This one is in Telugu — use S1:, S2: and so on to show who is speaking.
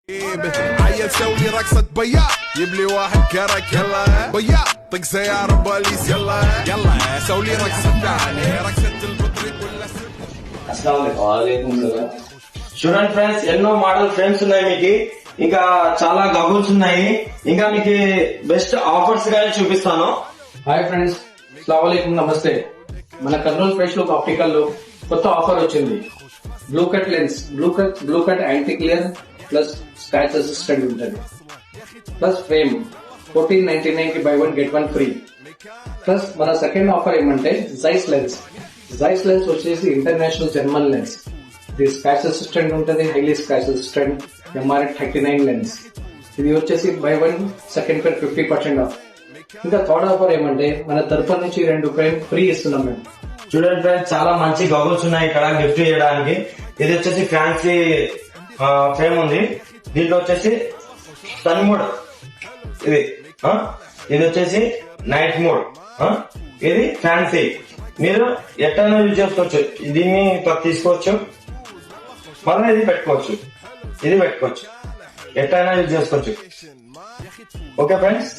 S1: عيل سوي رقصة بيا يبلي واحد كرك يلا بيا طق سيارة بوليس يلا يلا سوي رقصة ثانية رقصة البطريق ولا
S2: చూడండి ఫ్రెండ్స్, ఎన్నో మోడల్ ఫ్రేమ్స్ ఉన్నాయి మీకు, ఇంకా చాలా గగుల్స్ ఉన్నాయి, ఇంకా మీకు బెస్ట్ ఆఫర్స్ గానీ చూపిస్తాను.
S3: హాయ్ ఫ్రెండ్స్, అస్సలాముఅలైకుం, నమస్తే. మన కర్నూలు ఫ్రెష్ లుక్ ఆప్టికల్ లో కొత్త ఆఫర్ వచ్చింది. Blue cut lens, blue cut anti clear plus scratch assistant ఉంటుంది, ప్లస్ ఫ్రేమ్ 1499 కి బై 1 గెట్ 1 ఫ్రీ. ప్లస్ మన సెకండ్ ఆఫర్ ఏమంటే జైస్ లెన్స్ వచ్చేసి ఇంటర్నేషనల్ జర్మన్ లెన్స్. ఇది స్క్రాచ్ అసిస్టెంట్ ఉంటుంది, highly scratch assistant MR 39 lens. ఇది వచ్చేసి బై 1 సెకండ్ పేర్ 50% ఆఫ్. ఇంకా థర్డ్ ఆఫర్ ఏమంటే మన తరఫు నుంచి 2 ఫ్రేమ్ ఫ్రీ ఇస్తున్నాం మేము.
S2: చూడండి ఫ్రెండ్స్, చాలా మంచి గగుల్స్ ఉన్నాయి ఇక్కడ గిఫ్ట్ చేయడానికి. ఇది వచ్చేసి ఫ్యాన్సీ ఫ్రేమ్ ఉంది, దీంట్లో వచ్చేసి సన్ మోడ్, ఇది వచ్చేసి నైట్ మోడ్, ఇది ఫ్యాన్సీ. మీరు ఎట్లైనా యూజ్ చేసుకోవచ్చు, దీన్ని తీసుకోవచ్చు, మళ్ళీ ఇది పెట్టుకోవచ్చు, ఎట్లయినా యూజ్ చేసుకోవచ్చు. Okay friends.